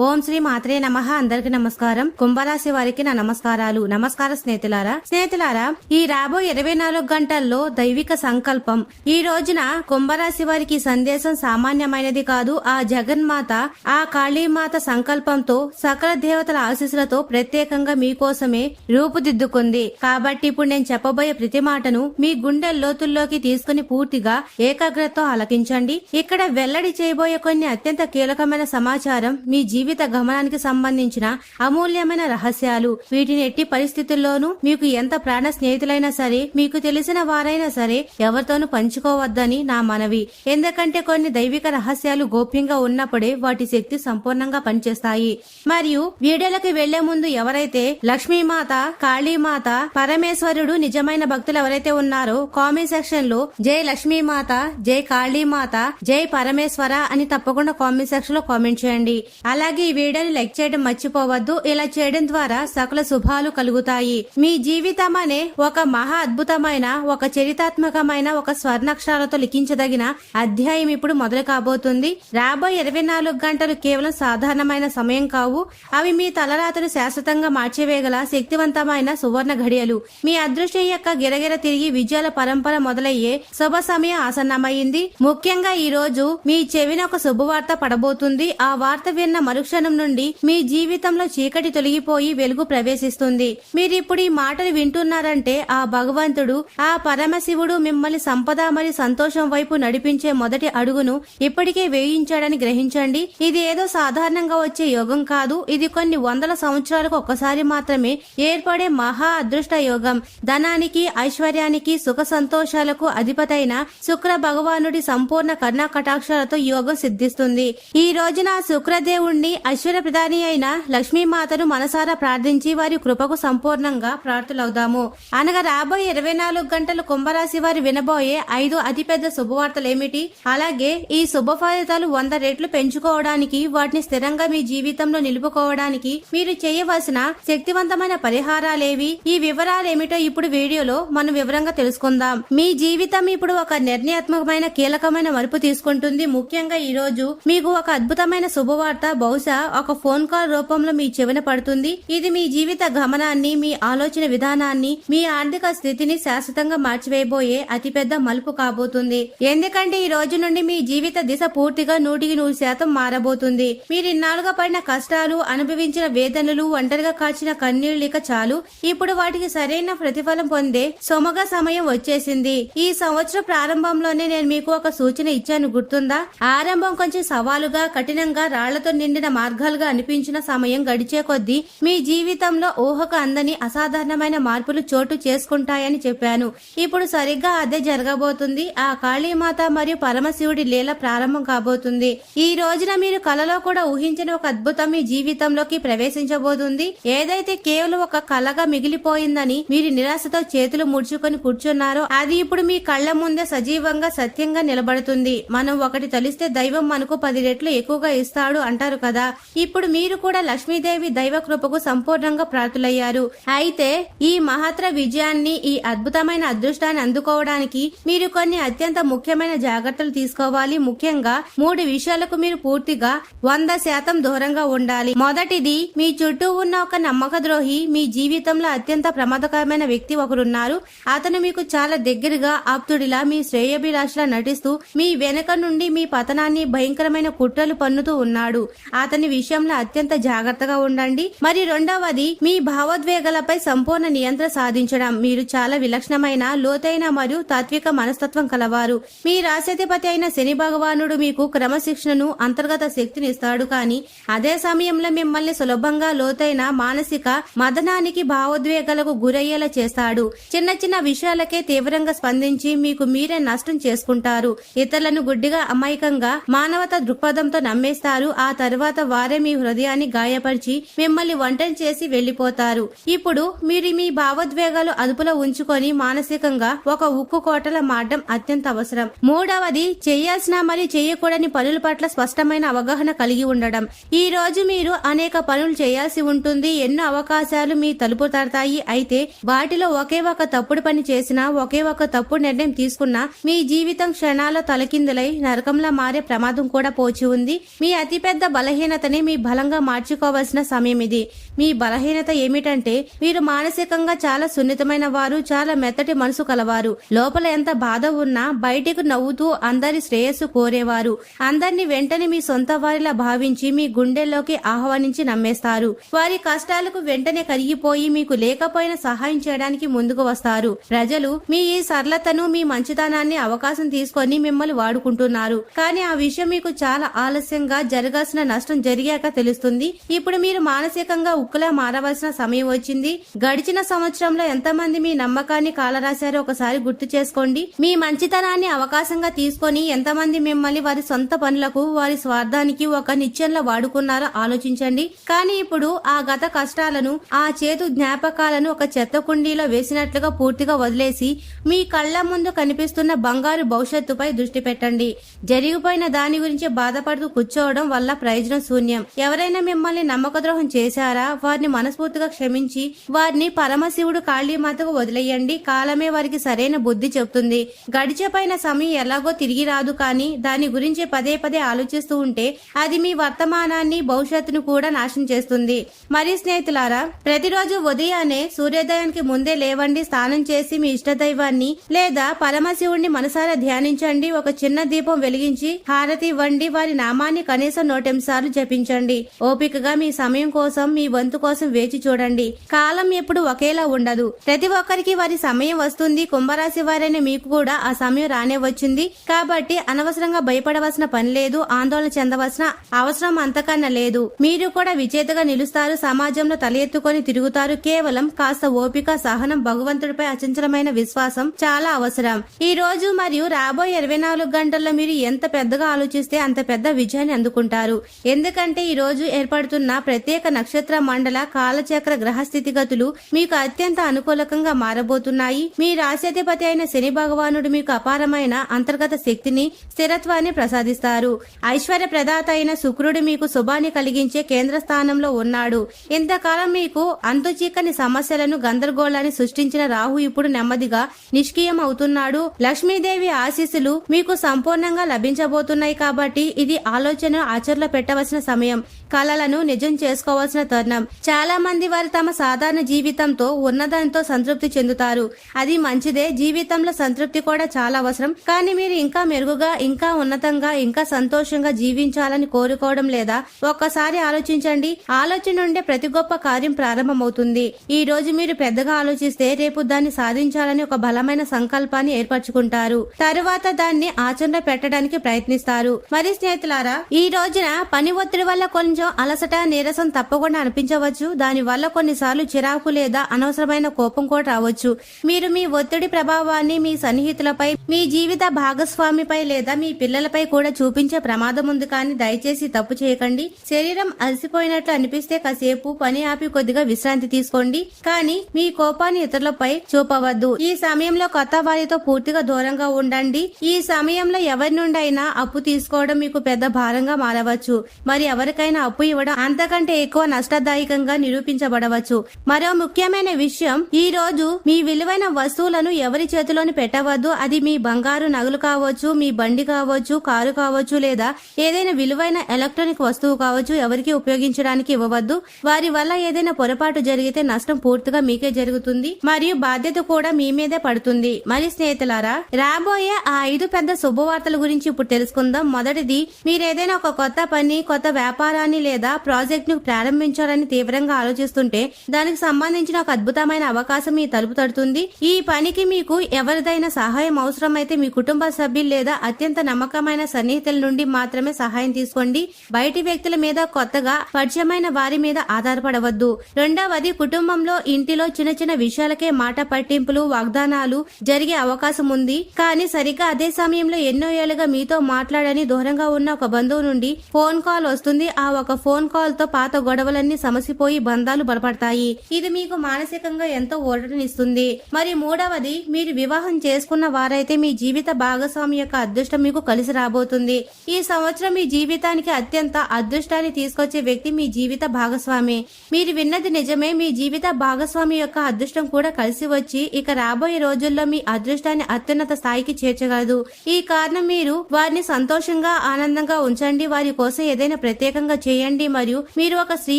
ఓం శ్రీ మాత్రే నమః. అందరికి నమస్కారం. కుంభరాశి వారికి నా నమస్కారాలు. నమస్కారం స్నేహితులారా, ఈ రాబోయే 24 గంటల్లో దైవిక సంకల్పం. ఈ రోజున కుంభరాశి వారికి సందేశం సామాన్యమైనది కాదు. ఆ జగన్మాత, ఆ కాళీమాత సంకల్పంతో సకల దేవతల ఆశీస్సులతో ప్రత్యేకంగా మీకోసమే రూపుదిద్దుకుంది. కాబట్టి ఇప్పుడు నేను చెప్పబోయే ప్రతి మాటను మీ గుండె లోతుల్లోకి తీసుకుని పూర్తిగా ఏకాగ్రతతో ఆలకించండి. ఇక్కడ వెల్లడి చేయబోయే కొన్ని అత్యంత కీలకమైన సమాచారం మీ జీవిత గమనానికి సంబంధించిన అమూల్యమైన రహస్యాలు. వీటిని ఎట్టి పరిస్థితుల్లోనూ మీకు ఎంత ప్రాణ స్నేహితులైనా సరే, మీకు తెలిసిన వారైనా సరే ఎవరితోనూ పంచుకోవద్దని నా మనవి. ఎందుకంటే కొన్ని దైవిక రహస్యాలు గోప్యంగా ఉన్నప్పుడే వాటి శక్తి సంపూర్ణంగా పనిచేస్తాయి. మరియు వీడియోలకు వెళ్లే ముందు ఎవరైతే లక్ష్మీమాత, కాళీమాత, పరమేశ్వరుడు నిజమైన భక్తులు ఎవరైతే ఉన్నారో కామెంట్ సెక్షన్ లో జై లక్ష్మీమాత, జై కాళీమాత, జై పరమేశ్వర అని తప్పకుండా కామెంట్ సెక్షన్ లో కామెంట్ చేయండి. అలాగే ఈ వీడియోని లైక్ చేయడం మర్చిపోవద్దు. ఇలా చేయడం ద్వారా సకల శుభాలు కలుగుతాయి. మీ జీవితం అనే ఒక మహా అద్భుతమైన, ఒక చరితాత్మకమైన, ఒక స్వర్ణాక్షరాలతో లిఖించదగిన అధ్యాయం ఇప్పుడు మొదలు కాబోతుంది. రాబోయే 24 గంటలు కేవలం సాధారణమైన సమయం కావు. అవి మీ తలరాతను శాశ్వతంగా మార్చివేయగల శక్తివంతమైన సువర్ణ ఘడియలు. మీ అదృష్టం యొక్క గిరగిర తిరిగి విజయాల పరంపర మొదలయ్యే శుభ సమయం ఆసన్నమైంది. ముఖ్యంగా ఈ రోజు మీ చెవిన ఒక శుభవార్త పడబోతుంది. ఆ వార్త విన్న మరుక్షణం నుండి మీ జీవితంలో చీకటి తొలగిపోయి వెలుగు ప్రవేశిస్తుంది. మీరిప్పుడు ఈ మాటలు వింటున్నారంటే ఆ భగవంతుడు, ఆ పరమశివుడు మిమ్మల్ని సంపద మరియు సంతోషం వైపు నడిపించే మొదటి అడుగును ఇప్పటికే వేయించాడని గ్రహించండి. ఇది ఏదో సాధారణంగా వచ్చే యోగం కాదు. ఇది కొన్ని వందల సంవత్సరాలకు ఒక్కసారి మాత్రమే ఏర్పడే మహా అదృష్ట యోగం. ధనానికి, ఐశ్వర్యానికి, సుఖ సంతోషాలకు అధిపతైన శుక్ర భగవానుడి సంపూర్ణ కరుణా కటాక్షాలతో యోగం సిద్ధిస్తుంది. ఈ రోజున శుక్రదేవుణ్ణి, ఐశ్వర్య ప్రధాని అయిన లక్ష్మీమాతను మనసారా ప్రార్థించి వారి కృపకు సంపూర్ణంగా ప్రార్థులవుదాము. అనగా రాబోయే 24 గంటలు కుంభరాశి వారి వినబోయే 5 అతిపెద్ద శుభవార్తలేమిటి? అలాగే ఈ శుభ ఫలితాలు 100 రెట్లు పెంచుకోవడానికి, వాటిని స్థిరంగా మీ జీవితంలో నిలుపుకోవడానికి మీరు చేయవలసిన శక్తివంతమైన పరిహారాలేవి? ఈ వివరాలేమిటో ఇప్పుడు వీడియోలో మనం వివరంగా తెలుసుకుందాం. మీ జీవితం ఇప్పుడు ఒక నిర్ణయాత్మకమైన, కీలకమైన మలుపు తీసుకుంటుంది. ముఖ్యంగా ఈ రోజు మీకు ఒక అద్భుతమైన శుభవార్త బహుశా ఒక ఫోన్ కాల్ రూపంలో మీ చెవిన పడుతుంది. ఇది మీ జీవిత గమనాన్ని, మీ ఆలోచన విధానాన్ని, మీ ఆర్థిక స్థితిని శాశ్వతంగా మార్చివేయబోయే అతిపెద్ద మలుపు కాబోతుంది. ఎందుకంటే ఈ రోజు నుండి మీ జీవిత దిశ పూర్తిగా 100% మారబోతుంది. మీరు ఇన్నాళ్ళుగా పడిన కష్టాలు, అనుభవించిన వేదనలు, ఒంటరిగా కాచిన కన్నీళ్లు ఇక చాలు. ఇప్పుడు వాటికి సరైన ప్రతిఫలం పొందే సుమగ సమయం వచ్చేసింది. ఈ సంవత్సరం ప్రారంభంలోనే నేను మీకు ఒక సూచన ఇచ్చాను, గుర్తుందా? ఆరంభం కొంచెం సవాలుగా, కఠినంగా, రాళ్లతో నిండిన మార్గాలుగా అనిపించిన సమయం గడిచే కొద్దీ మీ జీవితంలో ఊహకు అందని అసాధారణమైన మార్పులు చోటు చేసుకుంటాయని చెప్పాను. ఇప్పుడు సరిగ్గా అదే జరగబోతుంది. ఆ కాళీమాత మరియు పరమశివుడి లీల ప్రారంభం కాబోతుంది. ఈ రోజున మీరు కలలో కూడా ఊహించిన ఒక అద్భుతం మీ జీవితంలోకి ప్రవేశించబోతుంది. ఏదైతే కేవలం ఒక కలగా మిగిలిపోయిందని మీరు నిరాశతో చేతులు ముడుచుకొని కూర్చున్నారో అది ఇప్పుడు మీ కళ్ల ముందే సజీవంగా, సత్యంగా నిలబడుతుంది. మనం ఒకటి తలిస్తే దైవం మనకు 10 రెట్లు ఎక్కువగా ఇస్తాడు అంటారు కదా. ఇప్పుడు మీరు కూడా లక్ష్మీదేవి దైవ కృపకు సంపూర్ణంగా ప్రార్థులయ్యారు. అయితే ఈ మహత్తర విజయాన్ని, ఈ అద్భుతమైన అదృష్టాన్ని అందుకోవడానికి మీరు కొన్ని అత్యంత ముఖ్యమైన జాగ్రత్తలు తీసుకోవాలి. ముఖ్యంగా 3 విషయాలకు మీరు పూర్తిగా 100% దూరంగా ఉండాలి. మొదటిది, మీ చుట్టూ ఉన్న ఒక నమ్మక ద్రోహి. మీ జీవితంలో అత్యంత ప్రమాదకరమైన వ్యక్తి ఒకరున్నారు. అతను మీకు చాలా దగ్గరగా, ఆప్తుడిలా, మీ శ్రేయోభిలాషలా నటిస్తూ మీ వెనక నుండి మీ పతనాన్ని, భయంకరమైన కుట్రలు పన్నుతూ ఉన్నాడు. అతని విషయంలో అత్యంత జాగ్రత్తగా ఉండండి. మరి రెండవది, మీ భావోద్వేగాలపై సంపూర్ణ నియంత్రణ సాధించడం. మీరు చాలా విలక్షణమైన, లోతైన మరియు తాత్విక మనస్తత్వం కలవారు. మీ రాశాధిపతి అయిన శని భగవానుడు మీకు క్రమశిక్షణను, అంతర్గత శక్తిని ఇస్తాడు. కానీ అదే సమయంలో మిమ్మల్ని సులభంగా లోతైన మానసిక మదనానికి, భావోద్వేగాలకు గురయ్యేలా చేస్తాడు. చిన్న చిన్న విషయాలకే తీవ్రంగా స్పందించి మీకు మీరే నష్టం చేసుకుంటారు. ఇతరులను గుడ్డిగా, అమాయకంగా, మానవత దృక్పథంతో నమ్మేస్తారు. ఆ తర్వాత వారే మీ హృదయాన్ని గాయపరిచి మిమ్మల్ని ఒంటరి చేసి వెళ్లిపోతారు. ఇప్పుడు మీరు మీ భావోద్వేగాలు అదుపులో ఉంచుకొని మానసికంగా ఒక ఉక్కు కోటల మారడం అత్యంత అవసరం. మూడవది, చేయాల్సిన మరియు చేయకూడని పనుల పట్ల స్పష్టమైన అవగాహన కలిగి ఉండడం. ఈ రోజు మీరు అనేక పనులు చేయాల్సి ఉంటుంది. ఎన్నో అవకాశాలు మీ తలుపు తడతాయి. అయితే వాటిలో ఒకే ఒక తప్పుడు పని చేసినా, ఒకే ఒక తప్పుడు నిర్ణయం తీసుకున్నా మీ జీవితం క్షణాల తలకిందులై నరకంలా మారే ప్రమాదం కూడా పోచి ఉంది. మీ అతిపెద్ద బలహీన బలహీనతని మీ బలంగా మార్చుకోవాల్సిన సమయం ఇది. మీ బలహీనత ఏమిటంటే మీరు మానసికంగా చాలా సున్నితమైన వారు, చాలా మెత్తటి మనసు కలవారు. లోపల ఎంత బాధ ఉన్నా బయటికి నవ్వుతూ అందరి శ్రేయస్సు కోరేవారు. అందరినీ వెంటనే మీ సొంత వారిలా భావించి మీ గుండెల్లోకి ఆహ్వానించి నమ్మేస్తారు. వారి కష్టాలకు వెంటనే కరిగిపోయి మీకు లేకపోయినా సహాయం చేయడానికి ముందుకు వస్తారు. ప్రజలు మీ ఈ సరళతను, మీ మంచితనాన్ని అవకాశం తీసుకొని మిమ్మల్ని వాడుకుంటున్నారు. కానీ ఆ విషయం మీకు చాలా ఆలస్యంగా జరగాల్సిన నష్టం జరిగాక తెలుస్తుంది. ఇప్పుడు మీరు మానసికంగా ఉక్కులా మారవలసిన సమయం వచ్చింది. గడిచిన సంవత్సరంలో ఎంతమంది మీ నమ్మకాన్ని కాలరాశారో ఒకసారి గుర్తు చేసుకోండి. మీ మంచితనాన్ని అవకాశంగా తీసుకొని ఎంతమంది మిమ్మల్ని వారి సొంత పనులకు, వారి స్వార్థానికి ఒక నిత్యంలో వాడుకున్నారో ఆలోచించండి. కానీ ఇప్పుడు ఆ గత కష్టాలను, ఆ చేతు జ్ఞాపకాలను ఒక చెత్త కుండీలో వేసినట్లుగా పూర్తిగా వదిలేసి మీ కళ్ల ముందు కనిపిస్తున్న బంగారు భవిష్యత్తుపై దృష్టి పెట్టండి. జరిగిపోయిన దాని గురించి బాధపడుతూ కూర్చోవడం వల్ల ప్రయోజనం శూన్యం. ఎవరైనా మిమ్మల్ని నమ్మకద్రోహం చేశారా? వారిని మనస్ఫూర్తిగా క్షమించి వారిని పరమశివుడు కాళీమాతకు వదిలేయండి. కాలమే వారికి సరైన బుద్ధి చెప్తుంది. గడిచిపోయిన సమయం ఎలాగో తిరిగి రాదు, కానీ దాని గురించి పదే పదే ఆలోచిస్తూ ఉంటే అది మీ వర్తమానాన్ని, భవిష్యత్తును కూడా నాశనం చేస్తుంది. మరి స్నేహితులారా, ప్రతిరోజు ఉదయాన్నే సూర్యోదయానికి ముందే లేవండి. స్నానం చేసి మీ ఇష్టదైవాన్ని లేదా పరమశివుణ్ణి మనసారా ధ్యానించండి. ఒక చిన్న దీపం వెలిగించి హారతి ఇవ్వండి. వారి నామాన్ని కనీసం 108 సార్లు జపించండి. ఓపికగా మీ సమయం కోసం, మీ వంతు కోసం వేచి చూడండి. కాలం ఎప్పుడు ఒకేలా ఉండదు. ప్రతి ఒక్కరికి వారి సమయం వస్తుంది. కుంభరాశి వారైన మీకు కూడా ఆ సమయం రానే వచ్చింది. కాబట్టి అనవసరంగా భయపడవలసిన పని లేదు, ఆందోళన చెందవలసిన అవసరం అంతకన్నా లేదు. మీరు కూడా విజేతగా నిలుస్తారు. సమాజంలో తల ఎత్తుకొని తిరుగుతారు. కేవలం కాస్త ఓపిక, సహనం, భగవంతుడిపై అచంచలమైన విశ్వాసం చాలా అవసరం. ఈ రోజు మరియు రాబోయే 24 గంటల్లో మీరు ఎంత పెద్దగా ఆలోచిస్తే అంత పెద్ద విజయాన్ని అందుకుంటారు. ఎందుకంటే ఈ రోజు ఏర్పడుతున్న ప్రత్యేక నక్షత్ర మండల కాలచక్ర గ్రహ స్థితిగతులు మీకు అత్యంత అనుకూలకంగా మారబోతున్నాయి. మీ రాశ్యాధిపతి అయిన శని భగవానుడు మీకు అపారమైన అంతర్గత శక్తిని, స్థిరత్వాన్ని ప్రసాదిస్తారు. ఐశ్వర్య ప్రదాత అయిన శుక్రుడు మీకు శుభాన్ని కలిగించే కేంద్ర స్థానంలో ఉన్నాడు. ఇంతకాలం మీకు అంతుచిక్కని సమస్యలను, గందరగోళాన్ని సృష్టించిన రాహు ఇప్పుడు నెమ్మదిగా నిష్క్రియం అవుతున్నాడు. లక్ష్మీదేవి ఆశీస్సులు మీకు సంపూర్ణంగా లభించబోతున్నాయి. కాబట్టి ఇది ఆలోచన ఆచరణలో పెట్టవలసిన సమయం. కలలను నిజం చేసుకోవాల్సిన తరుణం. చాలా మంది వారు తమ సాధారణ జీవితంతో, ఉన్నదానితో సంతృప్తి చెందుతారు. అది మంచిదే. జీవితంలో సంతృప్తి కూడా చాలా అవసరం. కానీ మీరు ఇంకా మెరుగుగా, ఇంకా ఉన్నతంగా, ఇంకా సంతోషంగా జీవించాలని కోరుకోవడం లేదా? ఒక్కసారి ఆలోచించండి. ఆలోచన నుండే ప్రతి గొప్ప కార్యం ప్రారంభమవుతుంది. ఈ రోజు మీరు పెద్దగా ఆలోచిస్తే రేపు దాన్ని సాధించాలని ఒక బలమైన సంకల్పాన్ని ఏర్పరచుకుంటారు. తరువాత దాన్ని ఆచరణ పెట్టడానికి ప్రయత్నిస్తారు. మరి స్నేహితులారా, ఈ రోజున పని ఒత్తిడి వల్ల కొంచెం అలసట, నీరసం తప్పకుండా అనిపించవచ్చు. దాని వల్ల కొన్నిసార్లు చిరాకు లేదా అనవసరమైన కోపం కూడా రావచ్చు. మీరు మీ ఒత్తిడి ప్రభావాన్ని మీ సన్నిహితులపై, మీ జీవిత భాగస్వామిపై లేదా మీ పిల్లలపై కూడా చూపించే ప్రమాదం ఉంది. కానీ దయచేసి తప్పు చేయకండి. శరీరం అలసిపోయినట్లు అనిపిస్తే కాసేపు పని ఆపి కొద్దిగా విశ్రాంతి తీసుకోండి. కానీ మీ కోపాన్ని ఇతరులపై చూపవద్దు. ఈ సమయంలో కొత్త వారితో పూర్తిగా దూరంగా ఉండండి. ఈ సమయంలో ఎవరి నుండి అయినా అప్పు తీసుకోవడం మీకు పెద్ద భారంగా మారవచ్చు. మరి ఎవరికైనా అప్పు ఇవ్వడం అంతకంటే ఎక్కువ నష్టదాయకంగా నిరూపించబడవచ్చు. మరో ముఖ్యమైన విషయం, ఈ రోజు మీ విలువైన వస్తువులను ఎవరి చేతిలోని పెట్టవద్దు. అది మీ బంగారు నగలు కావచ్చు, మీ బండి కావచ్చు, కారు కావచ్చు, లేదా ఏదైనా విలువైన ఎలక్ట్రానిక్ వస్తువు కావచ్చు. ఎవరికి ఉపయోగించడానికి ఇవ్వవద్దు. వారి వల్ల ఏదైనా పొరపాటు జరిగితే నష్టం పూర్తిగా మీకే జరుగుతుంది మరియు బాధ్యత కూడా మీ మీదే పడుతుంది. మరి స్నేహితులారా, రాబోయే ఆ 5 పెద్ద శుభవార్తల గురించి ఇప్పుడు తెలుసుకుందాం. మొదటిది, మీరేదైనా ఒక కొత్త పని, కొత్త వ్యాపారాన్ని లేదా ప్రాజెక్ట్ ను ప్రారంభించాలని తీవ్రంగా ఆలోచిస్తుంటే దానికి సంబంధించిన ఒక అద్భుతమైన అవకాశం మీ తలుపు తడుతుంది. ఈ పనికి మీకు ఎవరిదైనా సహాయం అవసరమైతే మీ కుటుంబ సభ్యులు లేదా అత్యంత నమ్మకమైన సన్నిహితుల నుండి మాత్రమే సహాయం తీసుకోండి. బయటి వ్యక్తుల మీద, కొత్తగా పరిచయమైన వారి మీద ఆధారపడవద్దు. రెండవది, కుటుంబంలో, ఇంటిలో చిన్న చిన్న విషయాలకే మాట పట్టింపులు, వాగ్దానాలు జరిగే అవకాశం ఉంది. కానీ సరిగ్గా అదే సమయంలో ఎన్నో ఏళ్లుగా మీతో మాట్లాడని దూరంగా ఉన్న ఒక బంధువు నుండి ఫోన్ కాల్ వస్తుంది. ఆ ఒక ఫోన్ కాల్ తో పాత గొడవలన్నీ సమసిపోయి బంధాలు బలపడతాయి. ఇది మీకు మానసికంగా ఎంతో ఓటనిస్తుంది. మరి మూడవది, మీరు వివాహం చేసుకున్న వారైతే మీ జీవిత భాగస్వామి యొక్క అదృష్టం మీకు కలిసి రాబోతుంది. ఈ సంవత్సరం మీ జీవితానికి అత్యంత అదృష్టాన్ని తీసుకొచ్చే వ్యక్తి మీ జీవిత భాగస్వామి. మీరు విన్నది నిజమే. మీ జీవిత భాగస్వామి యొక్క అదృష్టం కూడా కలిసి వచ్చి ఇక రాబోయే రోజుల్లో మీ అదృష్టాన్ని అత్యున్నత స్థాయికి చేర్చగలదు. ఈ కారణం మీరు వారిని సంతోషంగా, ఆనందంగా ఉంచండి. వారి కోసం ఏదైనా ప్రత్యేకంగా చేయండి. మరియు మీరు ఒక స్త్రీ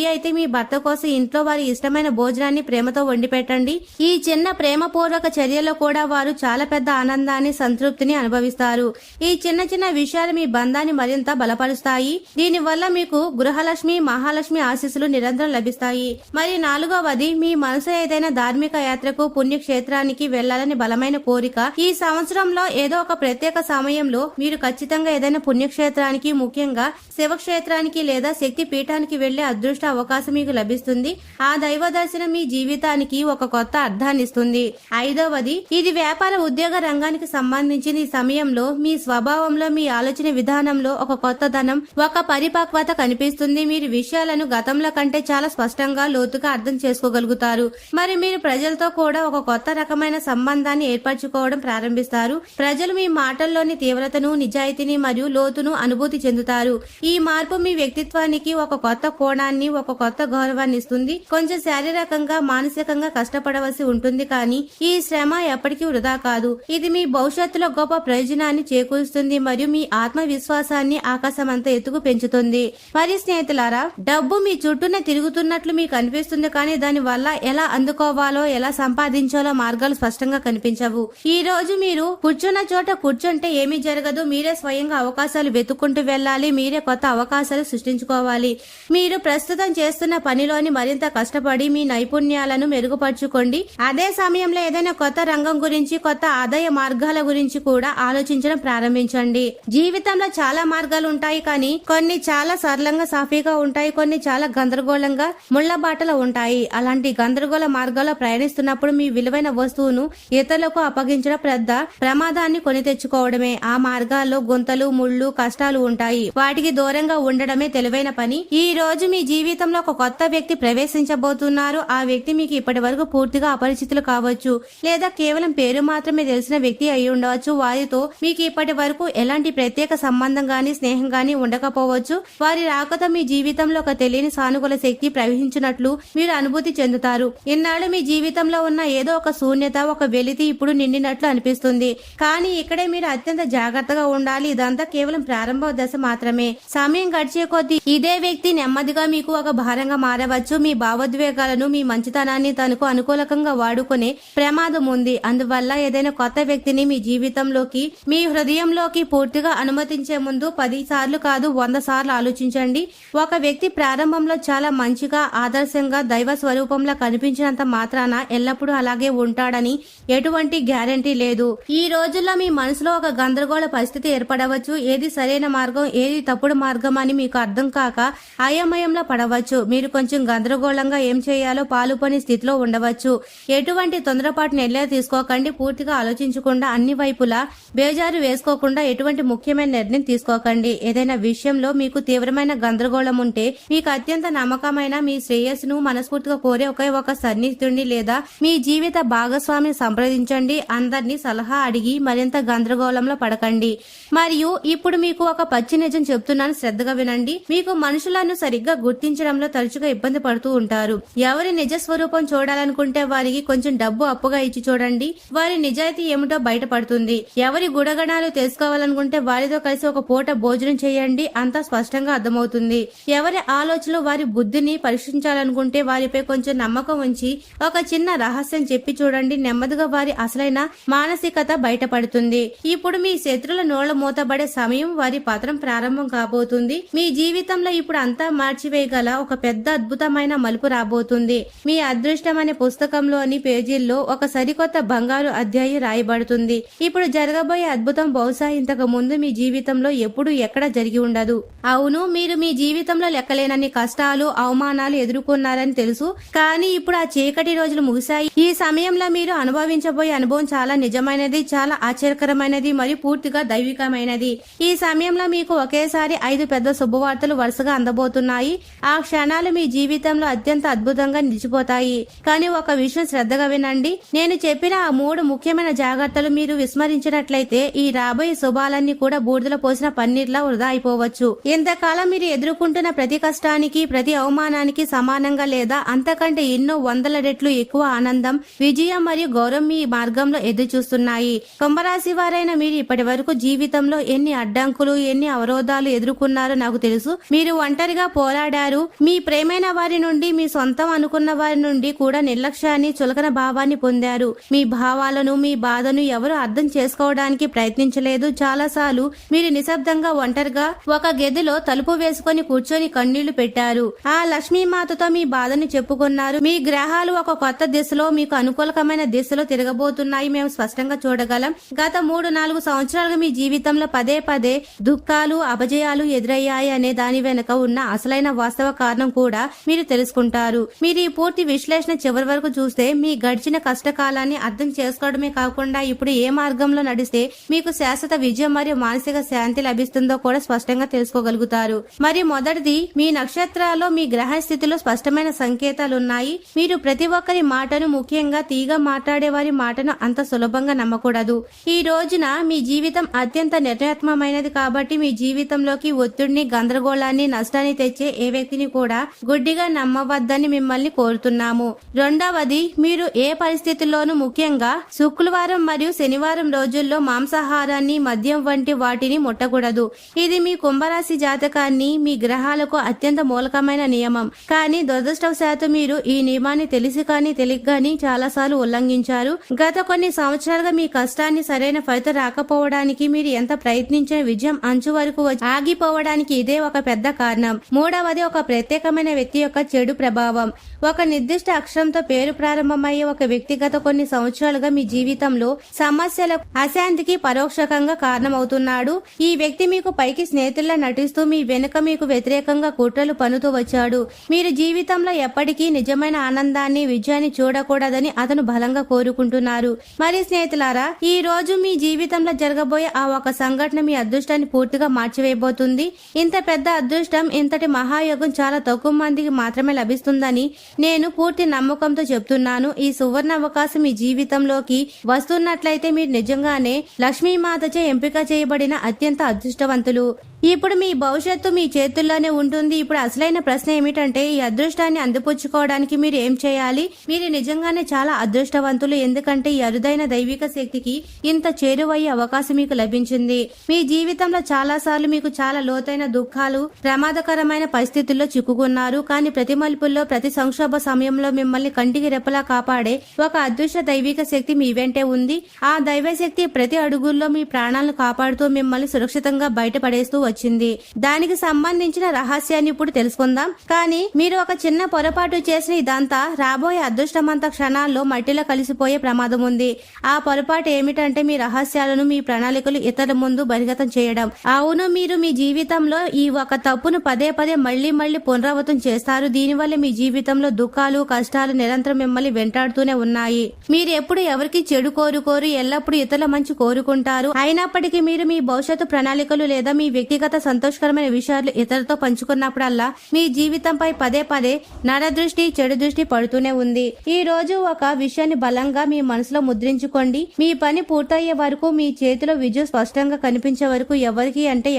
అయితే మీ భర్త కోసం ఇంట్లో వారి ఇష్టమైన భోజనాన్ని ప్రేమతో వండి పెట్టండి. ఈ చిన్న ప్రేమపూర్వక చర్యలో కూడా వారు చాలా పెద్ద ఆనందాన్ని, సంతృప్తిని అనుభవిస్తారు. ఈ చిన్న చిన్న విషయాలు మీ బంధాన్ని మరింత బలపరుస్తాయి. దీనివల్ల మీకు గృహలక్ష్మి, మహాలక్ష్మి ఆశీస్సులు నిరంతరం లభిస్తాయి. మరి 4వది, మీ మనసు ఏదైనా ధార్మిక యాత్రకు, పుణ్యక్షేత్రానికి వెళ్లాలని బలమైన కోరిక. ఈ సంవత్సరంలో ఏదో ఒక ప్రత్యేక సమయంలో మీరు ఖచ్చితంగా ఏదైనా పుణ్యక్షేత్రానికి, ముఖ్యంగా శివక్షేత్రానికి లేదా శక్తి పీఠానికి వెళ్లే అదృష్ట అవకాశం మీకు లభిస్తుంది. ఆ దైవ దర్శనం మీ జీవితానికి ఒక కొత్త అర్థాన్ని ఇస్తుంది. 5వది, ఇది వ్యాపార ఉద్యోగ రంగానికి సంబంధించిన ఈ సమయంలో మీ స్వభావంలో, మీ ఆలోచన విధానంలో ఒక కొత్తదనం, ఒక పరిపక్వత కనిపిస్తుంది. మీరు విషయాలను గతంలో కంటే చాలా స్పష్టంగా, లోతుగా అర్థం చేసుకోగలుగుతారు. మరి మీరు ప్రజలతో కూడా ఒక కొత్త రకమైన సంబంధాన్ని ఏర్పరచుకోవడం ప్రారంభిస్తారు. ప్రజలు మీ మాటల్లోని తీవ్రతను, నిజాయితీని మరియు లోతును అనుభూతి చెందుతారు. ఈ మార్పు మీ వ్యక్తిత్వానికి ఒక కొత్త కోణాన్ని, ఒక కొత్త గౌరవాన్ని ఇస్తుంది. కొంచెం శారీరకంగా, మానసికంగా కష్టపడవలసి ఉంటుంది, కానీ ఈ శ్రమ ఎప్పటికీ వృధా కాదు. ఇది మీ భవిష్యత్తులో గొప్ప ప్రయోజనాన్ని చేకూరుస్తుంది మరియు మీ ఆత్మవిశ్వాసాన్ని ఆకాశమంతా ఎత్తుకు పెంచుతుంది. మరి స్నేహితులారా, డబ్బు మీ చుట్టూనే తిరుగుతున్నట్లు మీకు అనిపిస్తుంది, కానీ దాని వల్ల ఎలా అందుకోవాలో, ఎలా సంపాదించాలో మార్గాలు స్పష్టంగా కనిపించవు. ఈ రోజు మీరు కూర్చున్న చోట కూర్చుంటే ఏమీ జరగదు. మీరే స్వయంగా అవకాశాలు వెతుక్కుంటూ వెళ్ళాలి. మీరే కొత్త అవకాశాలు సృష్టించుకోవాలి. మీరు ప్రస్తుతం చేస్తున్న పనిలోని మరింత కష్టపడి మీ నైపుణ్యాలను మెరుగుపరుచుకోండి. అదే సమయంలో ఏదైనా కొత్త రంగం గురించి, కొత్త ఆదాయ మార్గాల గురించి కూడా ఆలోచించడం ప్రారంభించండి. జీవితంలో చాలా మార్గాలు ఉంటాయి, కానీ కొన్ని చాలా సరళంగా, సాఫీగా ఉంటాయి. కొన్ని చాలా గందరగోళంగా, ముళ్లబాటలో ఉంటాయి. అలాంటి గందరగోళ మార్గాల్లో ప్రయాణిస్తున్నప్పుడు మీ విలువైన వస్తువును ఇతరులకు అప్పగించడం పెద్ద ప్రమాదాన్ని కొని తెచ్చుకోవడమే. ఆ మార్గాల్లో గుంతలు, ముళ్ళు, కష్టాలు ఉంటాయి. వాటికి దూరంగా ఉండడమే తెలివైన పని. ఈ రోజు మీ జీవితంలో ఒక కొత్త వ్యక్తి ప్రవేశించబోతున్నారు. ఆ వ్యక్తి మీకు ఇప్పటి వరకు పూర్తిగా అపరిచితులు కావచ్చు, లేదా కేవలం పేరు మాత్రమే తెలిసిన వ్యక్తి అయి ఉండవచ్చు. వారితో మీకు ఇప్పటి వరకు ఎలాంటి ప్రత్యేక సంబంధం గాని, స్నేహం గాని ఉండకపోవచ్చు. వారి రాకతో మీ జీవితంలో ఒక తెలియని సానుకూల శక్తి ప్రవహించినట్లు మీరు అనుభూతి చెందుతారు. ఇన్నాళ్ళు మీ జీవితంలో ఉన్న ఏదో ఒక శూన్యత, ఒక వెలితి ఇప్పుడు నిండినట్లు అనిపిస్తుంది. కానీ ఇక్కడే మీరు అత్యంత జాగ్రత్తగా ఉండాలి. ఇదంతా కేవలం ప్రారంభ దశ మాత్రమే. సమయం గడిచే కొద్దీ ఇదే వ్యక్తి నెమ్మదిగా మీకు ఒక భారంగా మారవచ్చు. మీ భావోద్వేగాలను, మీ మంచితనాన్ని తనకు అనుకూలంగా వాడుకునే ప్రమాదం ఉంది. అందువల్ల ఏదైనా కొత్త వ్యక్తిని మీ జీవితంలోకి, మీ హృదయంలోకి పూర్తిగా అనుమతించే ముందు 10 సార్లు కాదు, 100 సార్లు ఆలోచించండి. ఒక వ్యక్తి ప్రారంభంలో చాలా మంచిగా, ఆదర్శంగా, దైవ స్వరూపంలో కనిపించినంత మాత్రాన ఎల్లప్పుడూ అలాగే ఉంటాడని ఎటువంటి గ్యారంటీ లేదు. ఈ రోజుల్లో మీ మనసులో ఒక గందరగోళ పరిస్థితి ఏర్పడవచ్చు. ఏది సరైన మార్గం, ఏది తప్పుడు మార్గం అని మీకు అర్థం కాక అయోమయంలో పడవచ్చు. మీరు కొంచెం గందరగోళంగా ఏం చేయాలో పాలుపోని స్థితిలో ఉండవచ్చు. ఎటువంటి తొందరపాటు నిర్ణయం తీసుకోకండి. పూర్తిగా ఆలోచించకుండా, అన్ని వైపులా బేజారు వేసుకోకుండా ఎటువంటి ముఖ్యమైన నిర్ణయం తీసుకోకండి. ఏదైనా విషయంలో మీకు తీవ్రమైన గందరగోళం ఉంటే, మీకు అత్యంత నమ్మకమైన, మీ శ్రేయస్సును మనస్ఫూర్తిగా కోరే ఒకే ఒక సన్నిహితుడిని లేదా మీ జీవిత భాగస్వామిని సంప్రదించండి. అందరినీ సలహా అడిగి మరింత గందరగోళంలో పడకండి. మరియు ఇప్పుడు మీకు ఒక పచ్చి నిజం చెప్తున్నాను, శ్రద్ధగా వినండి. మీకు మనుషులను సరిగ్గా గుర్తించడంలో తరచుగా ఇబ్బంది పడుతూ ఉంటారు. ఎవరి నిజ స్వరూపం చూడాలనుకుంటే వారికి కొంచెం డబ్బు అప్పుగా ఇచ్చి చూడండి. వారి నిజాయితీ ఏమిటో బయటపడుతుంది. ఎవరి గుణగణాలు తెలుసుకోవాలనుకుంటే వారితో కలిసి ఒక పూట భోజనం చేయండి. అంతా స్పష్టంగా అర్థమవుతుంది. ఎవరి ఆలోచనలు, వారి బుద్ధిని పరీక్షించాలనుకుంటే వారిపై కొంచెం నమ్మకం ఉంచి ఒక చిన్న రహస్యం చెప్పి చూడండి. నెమ్మదిగా వారి అసలైన మానసికత బయటపడుతుంది. ఇప్పుడు మీ శత్రుల నోళ్ల మూతబడే సమయం, వారి పత్రం ప్రారంభం కాబోతుంది. మీ జీవితంలో ఇప్పుడు అంతా మార్చివేయగల ఒక పెద్ద అద్భుతమైన మలుపు రాబోతుంది. మీ అదృష్టం అనే పుస్తకంలోని పేజీల్లో ఒక సరికొత్త బంగారు అధ్యాయం రాయబడుతుంది. ఇప్పుడు జరగబోయే అద్భుతం బహుశా ఇంతకు ముందు మీ జీవితంలో ఎప్పుడు ఎక్కడ జరిగి ఉండదు. అవును, మీరు మీ జీవితంలో లెక్కలేనన్ని కష్టాలు, అవమానాలు ఎదుర్కొన్నారని తెలుసు. కానీ ఇప్పుడు ఆ చీకటి రోజులు ముగిశాయి. ఈ సమయంలో మీరు అనుభవించబోయే అనుభవం చాలా నిజమైనది, చాలా ఆశ్చర్యకరమైనది మరియు పూర్తిగా దైవికమైనది. ఈ సమయంలో మీకు ఒకేసారి 5 పెద్ద శుభవార్తలు వరుసగా అందబోతున్నాయి. ఆ క్షణాలు మీ జీవితంలో అత్యంత అద్భుతంగా నిలిచిపోతాయి. కానీ ఒక విషయం శ్రద్ధగా వినండి. నేను చెప్పిన ఆ 3 ముఖ్యమైన జాగ్రత్తలు మీరు విస్మరించినట్లయితే ఈ రాబోయే శుభాలన్నీ కూడా బూడిదలో పోసిన పన్నీర్లా వృధా అయిపోవచ్చు. ఇంతకాలం మీరు ఎదుర్కొంటున్న ప్రతి కష్టానికి, ప్రతి అవమానానికి సమానంగా లేదా అంతకంటే ఎన్నో 100 రెట్లు ఎక్కువ ఆనందం, విజయం మరియు గౌరవం మీ మార్గంలో ఎదురు చూస్తున్నాయి. కుంభరాశి వారైన మీరు ఇప్పటి వరకు జీవితంలో ఎన్ని అడ్డంకులు, ఎన్ని అవరోధాలు ఎదుర్కొన్నారో నాకు తెలుసు. మీ మీరు ఒంటరిగా పోరాడారు. మీ ప్రేమైన వారి నుండి, మీ సొంతం అనుకున్న వారి నుండి కూడా నిర్లక్ష్యాన్ని, చులకన భావాన్ని పొందారు. మీ భావాలను, మీ బాధను ఎవరు అర్థం చేసుకోవడానికి ప్రయత్నించలేదు. చాలాసార్లు మీరు నిశ్శబ్దంగా ఒంటరిగా ఒక గదిలో తలుపు వేసుకొని కూర్చొని కన్నీళ్లు పెట్టారు. ఆ లక్ష్మీమాతతో మీ బాధను చెప్పుకున్నారు. మీ గ్రహాలు ఒక కొత్త దిశలో, మీకు అనుకూలకమైన దిశలో తిరగబోతున్నాయి. మేము స్పష్టంగా చూడగలం. గత 3-4 సంవత్సరాలుగా మీ జీవితంలో పదే పదే దుఃఖాలు, అపజయాలు ఎదురయ్యాయి అనే దాని వెనుక ఉన్న అసలైన వాస్తవ కారణం కూడా మీరు తెలుసుకుంటారు. మీరు ఈ పూర్తి విశ్లేషణ చివరి వరకు చూస్తే మీ గడిచిన కష్టకాలాన్ని అర్థం చేసుకోవడమే కాకుండా ఇప్పుడు ఏ మార్గంలో నడిస్తే మీకు శాశ్వత విజయం మరియు మానసిక శాంతి లభిస్తుందో కూడా స్పష్టంగా తెలుసుకోగలుగుతారు. మరి మొదటిది, మీ నక్షత్రాల్లో మీ గ్రహ స్థితిలో స్పష్టమైన సంకేతాలున్నాయి. మీరు ప్రతి ఒక్కరి మాటను, ముఖ్యంగా తీగా మాట్లాడే వారి మాటను అంత సులభంగా నమ్మకూడదు. ఈ రోజున మీ జీవితం అత్యంత నిర్ణయాత్మకమైనది కాబట్టి మీ జీవితంలోకి ఒత్తిడిని, గందరగోళాన్ని, నష్టాన్ని తెచ్చే ఏ వ్యక్తిని కూడా గుడ్డిగా నమ్మవద్దని మిమ్మల్ని కోరుతున్నాము. రెండవది, మీరు ఏ పరిస్థితుల్లోనూ, ముఖ్యంగా శుక్రవారం మరియు శనివారం రోజుల్లో మాంసాహారాన్ని, మద్యం వంటి వాటిని ముట్టకూడదు. ఇది మీ కుంభరాశి జాతకాన్ని, మీ గ్రహాలకు అత్యంత మూలకమైన నియమం. కానీ దురదృష్టవశాత్తు మీరు ఈ నియమాన్ని తెలిసి కానీ తెలియక కానీ చాలాసార్లు ఉల్లంఘించారు. గత కొన్ని సంవత్సరాలుగా మీ కష్టాన్ని సరైన ఫలితం రాకపోవడానికి, మీరు ఎంత ప్రయత్నించిన విజయం అంచు వరకు ఆగిపోవడానికి ఇదే ఒక పెద్ద కారణం. మూడవది, ఒక ప్రత్యేకమైన వ్యక్తి యొక్క చెడు ప్రభావం. ఒక నిర్దిష్ట అక్షరంతో పేరు ప్రారంభమయ్యే ఒక వ్యక్తిగత కొన్ని సంవత్సరాలుగా మీ జీవితంలో సమస్యలకు, అశాంతికి పరోక్షకంగా కారణమవుతున్నాడు. ఈ వ్యక్తి మీకు పైకి స్నేహితుల్లా నటిస్తూ మీ వెనుక మీకు వ్యతిరేకంగా కుట్రలు పన్నుతూ వచ్చాడు. మీరు జీవితంలో ఎప్పటికీ నిజమైన ఆనందాన్ని, విజయాన్ని చూడకూడదని అతను బలంగా కోరుకుంటున్నారు. మరి స్నేహితులారా, ఈ రోజు మీ జీవితంలో జరగబోయే ఆ ఒక సంఘటన మీ అదృష్టాన్ని పూర్తిగా మార్చివేయబోతుంది. ఇంత పెద్ద అదృష్టం, ఇంతటి మహాయోగం చాలా తక్కువ మందికి మాత్రమే లభిస్తుందని నేను పూర్తి నమ్మకంతో చెప్తున్నాను. ఈ సువర్ణ అవకాశం మీ జీవితంలోకి వస్తున్నట్లయితే మీరు నిజంగానే లక్ష్మీమాతచే ఎంపిక చేయబడిన అత్యంత అదృష్టవంతులు. ఇప్పుడు మీ భవిష్యత్తు మీ చేతుల్లోనే ఉంటుంది. ఇప్పుడు అసలైన ప్రశ్న ఏమిటంటే, ఈ అదృష్టాన్ని అందిపుచ్చుకోవడానికి మీరు ఏం చేయాలి? మీరు నిజంగానే చాలా అదృష్టవంతులు. ఎందుకంటే ఈ అరుదైన దైవిక శక్తికి ఇంత చేరువయ్యే అవకాశం మీకు లభించింది. మీ జీవితంలో చాలా సార్లు మీకు చాలా లోతైన దుఃఖాలు, ప్రమాదకరమైన పరిస్థితుల్లో చిక్కుకున్నారు. కానీ ప్రతి మలుపుల్లో, ప్రతి సంక్షోభ సమయంలో మిమ్మల్ని కంటికి రెప్పలా కాపాడే ఒక అదృష్ట దైవిక శక్తి మీ వెంటే ఉంది. ఆ దైవ శక్తి ప్రతి అడుగుల్లో మీ ప్రాణాలను కాపాడుతూ మిమ్మల్ని సురక్షితంగా బయటపడేస్తూ వచ్చింది. దానికి సంబంధించిన రహస్యాన్ని ఇప్పుడు తెలుసుకుందాం. కానీ మీరు ఒక చిన్న పొరపాటు చేసిన ఇదంతా రాబోయే అదృష్టమంత క్షణాల్లో మట్టిలో కలిసిపోయే ప్రమాదం ఉంది. ఆ పొరపాటు ఏమిటంటే మీ రహస్యాలను, మీ ప్రణాళికలు ఇతరుల ముందు బహిర్గతం చేయడం. అవును, మీరు మీ జీవితంలో ఈ ఒక తప్పును పదే పదే మళ్లీ పునరావృతం చేస్తారు. దీనివల్ల మీ జీవితంలో దుఃఖాలు, కష్టాలు నిరంతరం మిమ్మల్ని వెంటాడుతూనే ఉన్నాయి. మీరు ఎప్పుడు ఎవరికి చెడు కోరుకోరు, ఎల్లప్పుడూ ఇతరుల మంచి కోరుకుంటారు. అయినప్పటికీ మీరు మీ భవిష్యత్తు ప్రణాళికలు లేదా మీ వ్యక్తిగత సంతోషకరమైన విషయాలు ఇతరులతో పంచుకున్నప్పుడల్లా మీ జీవితంపై పదే పదే నరదృష్టి, చెడు దృష్టి పడుతూనే ఉంది. ఈ రోజు ఒక విషయాన్ని బలంగా మీ మనసులో ముద్రించుకోండి. మీ పని పూర్తయ్యే వరకు, మీ చేతిలో విజయం స్పష్టంగా కనిపించే వరకు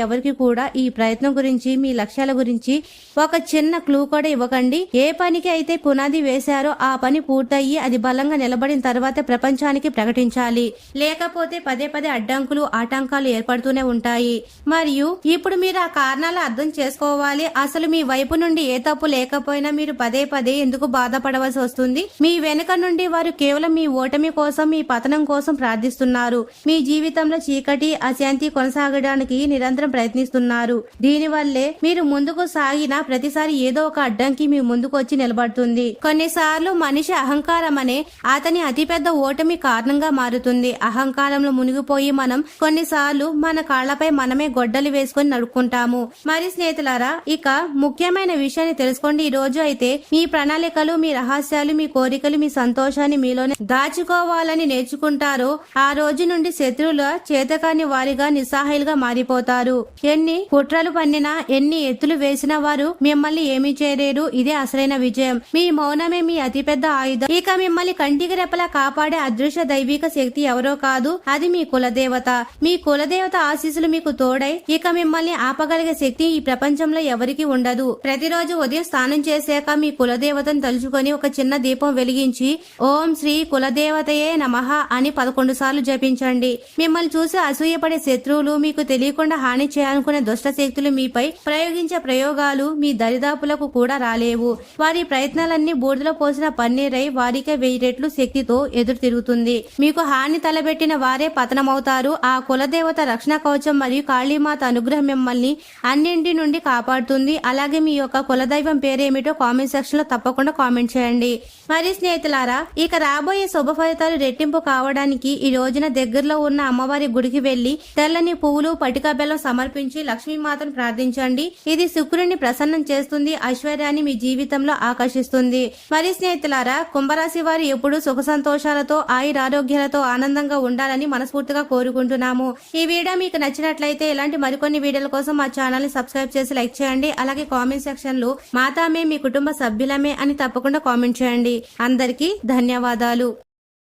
ఎవరికి కూడా ఈ ప్రయత్నం గురించి, మీ లక్ష్యాల గురించి ఒక చిన్న క్లూ కూడా ఇవ్వకండి. ఏ పనికి అయితే పునాది వేశారో ఆ పని పూర్తయ్యి అది బలంగా నిలబడిన తర్వాత ప్రపంచానికి ప్రకటించాలి. లేకపోతే పదే పదే అడ్డంకులు, ఆటంకాలు ఏర్పడుతూనే ఉంటాయి. మరియు ఇప్పుడు మీరు ఆ కారణాలు అర్థం చేసుకోవాలి. అసలు మీ వైపు నుండి ఏ తప్పు లేకపోయినా మీరు పదే పదే ఎందుకు బాధపడవలసి వస్తుంది? మీ వెనుక నుండి వారు కేవలం మీ ఓటమి కోసం, మీ పతనం కోసం ప్రార్థిస్తున్నారు. మీ జీవితంలో చీకటి, అశాంతి కొనసాగడానికి నిరంతరం ప్రయత్నిస్తున్నారు. దీనివల్లే మీరు ముందుకు సాగిన ప్రతిసారి ఏదో ఒక అడ్డంకి మీ ముందుకు వచ్చి నిలబడుతుంది. కొన్నిసార్లు మనిషి అహంకారం అనే అతని అతిపెద్ద ఓటమి కారణంగా మారుతుంది. అహంకారంలో మునిగిపోయి మనం కొన్నిసార్లు మన కాళ్లపై మనమే గొడ్డలి వేసుకొని నడుపుకుంటాము. మరి స్నేహితులారా, ఇక ముఖ్యమైన విషయాన్ని తెలుసుకోండి. ఈ రోజు అయితే మీ ప్రణాళికలు, మీ రహస్యాలు, మీ కోరికలు, మీ సంతోషాన్ని మీలోనే దాచుకోవాలని నేర్చుకుంటారో ఆ రోజు నుండి శత్రువుల చేతకాని వారిగా, నిస్సహాయులుగా మారిపోతారు. ఎన్ని కుట్రలు పన్నినా, ఎన్ని ఎత్తులు వేసినా వారు మిమ్మల్ని ఏమీ చేయలేరు. ఇదే అసలైన విజయం. మీ మౌనమే మీ అతిపెద్ద ఆయుధం. ఇక మిమ్మల్ని కంటికి రెప్పలా కాపాడే అదృశ్య దైవిక శక్తి ఎవరో కాదు, అది మీ కులదేవత. మీ కులదేవత ఆశీస్సులు మీకు తోడై ఇక మిమ్మల్ని ఆపగలిగే శక్తి ఈ ప్రపంచంలో ఎవరికీ ఉండదు. ప్రతిరోజు ఉదయం స్నానం చేశాక మీ కులదేవతను తలుచుకొని ఒక చిన్న దీపం వెలిగించి ఓం శ్రీ కులదేవతయే నమః అని 11 సార్లు జపించండి. మిమ్మల్ని చూసి అసూయపడే శత్రువులు, మీకు తెలియకుండా హాని చేయాలనుకునే దుష్ట శక్తులు మీపై ప్రయోగించే ప్రయోగాలు మీ దరిదాపులకు కూడా రాలేవు. వారి ప్రయత్నాలన్నీ బూడిదలో పోసిన పన్నీరై వారికే 1000 రెట్లు శక్తితో ఎదురు తిరుగుతుంది. మీకు హాని తలబెట్టిన వారే పతనమవుతారు. ఆ కులదేవత రక్షణ కవచం మరియు కాళీమాత అనుగ్రహం మిమ్మల్ని అన్నింటి నుండి కాపాడుతుంది. అలాగే మీ యొక్క కులదైవం పేరేమిటో కామెంట్ సెక్షన్ లో తప్పకుండా కామెంట్ చేయండి. మరి స్నేహితులారా, ఇక రాబోయే శుభ ఫలితాలు రెట్టింపు కావడానికి ఈ రోజున దగ్గరలో ఉన్న అమ్మవారి గుడికి వెళ్లి తెల్లని పువ్వులు, పటికా బెల్లం సమర్పించి లక్ష్మీమాతను ప్రార్థించండి. ఇది శుక్రుడిని ప్రసన్నం చేస్తుంది, ఐశ్వర్యాన్ని మీ జీవితంలో ఆకర్షిస్తుంది. మరి స్నేహితులారా, కుంభరాశి వారు ఎప్పుడూ సుఖ సంతోషాలతో, ఆయురారోగ్యాలతో ఆనందంగా ఉండాలని మనస్ఫూర్తిగా కోరుకుంటున్నాము. ఈ వీడియో మీకు నచ్చినట్లయితే ఇలాంటి మరికొన్ని వీడియోల కోసం మా ఛానల్ ని సబ్స్క్రైబ్ చేసి లైక్ చేయండి. అలాగే కామెంట్ సెక్షన్ లో మాతామే మీ కుటుంబ సభ్యులమే అని తప్పకుండా కామెంట్ చేయండి. అందరికీ ధన్యవాదాలు.